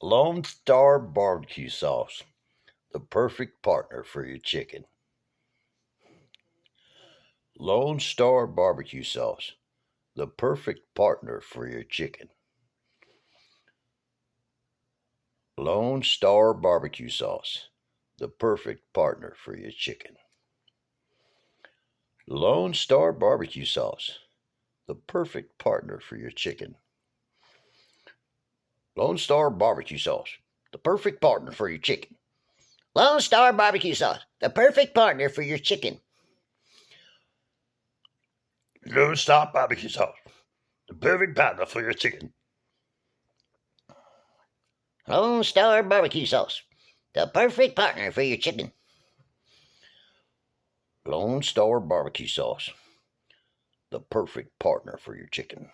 Lonestar BBQ Sauce, the perfect partner for your chicken. Lonestar BBQ Sauce, the perfect partner for your chicken. Lonestar BBQ Sauce, the perfect partner for your chicken. Lonestar BBQ Sauce, the perfect partner for your chicken. Lonestar BBQ Sauce, the perfect partner for your chicken. Lonestar BBQ Sauce, the perfect partner for your chicken. Lonestar BBQ Sauce, the perfect partner for your chicken. Lonestar BBQ Sauce, the perfect partner for your chicken. Lonestar BBQ Sauce, the perfect partner for your chicken.